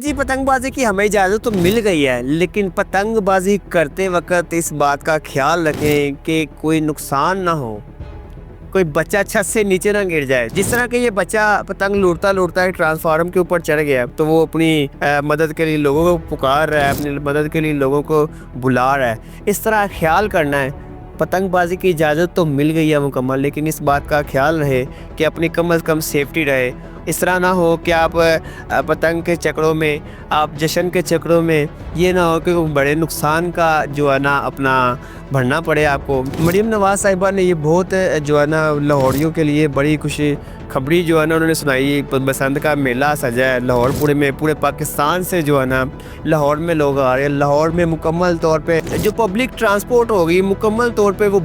جی پتنگ بازی کی ہمیں اجازت تو مل گئی ہے، لیکن پتنگ بازی کرتے وقت اس بات کا خیال رکھیں کہ کوئی نقصان نہ ہو، کوئی بچہ چھت سے نیچے نہ گر جائے۔ جس طرح کہ یہ بچہ پتنگ لوٹتا لوٹتا ہے ٹرانسفارم کے اوپر چڑھ گیا تو وہ اپنی مدد کے لیے لوگوں کو پکار رہا ہے، اپنی مدد کے لیے لوگوں کو بلا رہا ہے۔ اس طرح خیال کرنا ہے۔ پتنگ بازی کی اجازت تو مل گئی ہے مکمل، لیکن اس بات کا خیال رہے کہ اپنی کم از کم سیفٹی رہے۔ اس طرح نہ ہو کہ آپ پتنگ کے چکروں میں، آپ جشن کے چکروں میں یہ نہ ہو کہ بڑے نقصان کا جو ہے نا اپنا بھرنا پڑے آپ کو۔ مریم نواز صاحبہ نے یہ بہت جو ہے نا لاہوریوں کے لیے بڑی خوشی خبری جو ہے نا انہوں نے سنائی۔ بسنت کا میلہ سجا ہے لاہور پورے پاکستان سے جو ہے نا لاہور میں لوگ آ رہے ہیں۔ لاہور میں مکمل طور پہ جو پبلک ٹرانسپورٹ ہوگی مکمل طور پہ وہ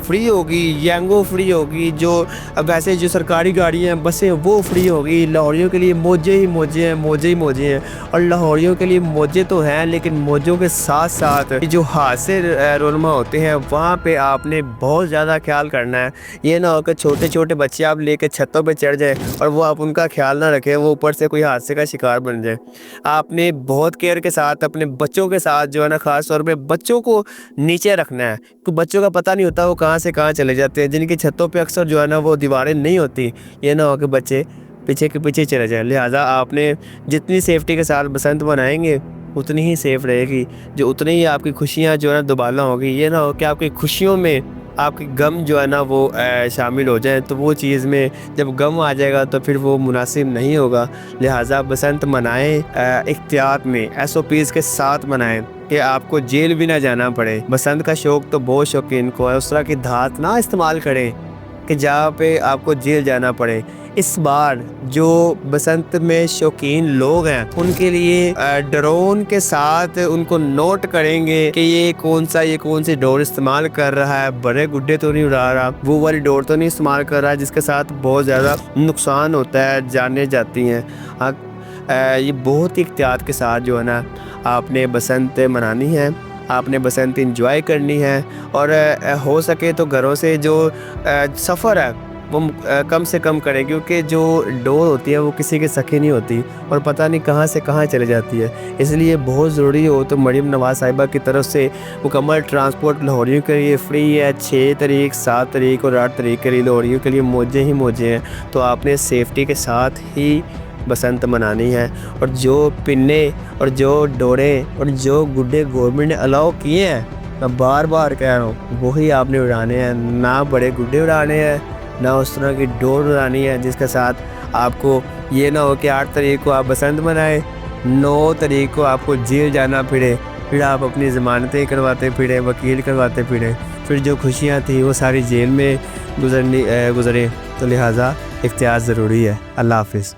فری ہوگی، ینگو فری ہوگی، جو ویسے جو سرکاری گاڑیاں بسیں وہ فری ہوگی۔ لاہوریوں کے لیے موجے ہی موجے ہیں، موجے ہی موجے ہیں۔ اور لاہوریوں کے لیے موجے تو ہیں، لیکن موجوں کے ساتھ ساتھ جو حادثے رونما ہوتے ہیں وہاں پہ آپ نے بہت زیادہ خیال کرنا ہے۔ یہ نہ ہو کہ چھوٹے چھوٹے بچے آپ لے کے چھتوں پہ چڑھ جائیں اور وہ آپ ان کا خیال نہ رکھیں، وہ اوپر سے کوئی حادثے کا شکار بن جائے۔ آپ نے بہت کیئر کے ساتھ اپنے بچوں کے ساتھ جو ہے نا خاص طور پہ بچوں کو نیچے رکھنا ہے، کیونکہ بچوں کا پتہ نہیں ہوتا وہ کہاں سے کہاں چلے جاتے ہیں۔ جن کی چھتوں پہ اکثر جو ہے نا وہ دیواریں نہیں ہوتی، یہ نہ ہو کہ بچے پیچھے کے پیچھے چلے جائیں۔ لہٰذا آپ نے جتنی سیفٹی کے ساتھ بسنت منائیں گے اتنی ہی سیف رہے گی، جو اتنی ہی آپ کی خوشیاں جو ہے نا دوبالا ہوگی۔ یہ نہ ہو کہ آپ کی خوشیوں میں آپ کی غم جو ہے نا وہ شامل ہو جائیں، تو وہ چیز میں جب غم آ جائے گا تو پھر وہ مناسب نہیں ہوگا۔ لہٰذا بسنت منائیں احتیاط میں، SOPs کے ساتھ منائیں کہ آپ کو جیل بھی نہ جانا پڑے۔ بسنت کا شوق تو بہت شوقین کو ہے، اس طرح کی دھات نہ استعمال کریں کہ جہاں پہ آپ کو جیل جانا پڑے۔ اس بار جو بسنت میں شوقین لوگ ہیں ان کے لیے ڈرون کے ساتھ ان کو نوٹ کریں گے کہ یہ کون سی ڈور استعمال کر رہا ہے، بڑے گڈے تو نہیں اڑا رہا، وہ والی ڈور تو نہیں استعمال کر رہا ہے جس کے ساتھ بہت زیادہ نقصان ہوتا ہے، جانیں جاتی ہیں۔ یہ بہت ہی احتیاط کے ساتھ جو ہے نا آپ نے بسنت منانی ہے، آپ نے بسنت انجوائے کرنی ہے۔ اور ہو سکے تو گھروں سے جو سفر ہے وہ کم سے کم کریں، کیونکہ جو ڈور ہوتی ہے وہ کسی کے سکھی نہیں ہوتی اور پتہ نہیں کہاں سے کہاں چلے جاتی ہے۔ اس لیے بہت ضروری ہو تو مریم نواز صاحبہ کی طرف سے مکمل ٹرانسپورٹ لاہوریوں کے لیے فری ہے۔ 6 تاریخ، 7 تاریخ اور 8 تاریخ کے لیے لاہوریوں کے لیے موجے ہی موجے ہیں، تو آپ نے سیفٹی کے ساتھ ہی بسنت منانی ہے۔ اور جو پنے اور جو ڈوریں اور جو گڈے گورنمنٹ نے الاؤ کیے ہیں، میں بار بار کہہ رہا ہوں وہی آپ نے اڑانے ہیں، نہ بڑے گڈے اڑانے ہیں، نہ اس طرح کی ڈور اڑانی ہے جس کے ساتھ آپ کو یہ نہ ہو کہ 8 تاریخ کو آپ بسنت منائیں، 9 تاریخ کو آپ کو جیل جانا پڑے، پھر آپ اپنی ضمانتیں کرواتے پھریں، وکیل کرواتے پھریں، پھر جو خوشیاں تھیں وہ ساری جیل میں گزرے۔ تو لہٰذا احتیاط ضروری ہے۔ اللہ حافظ۔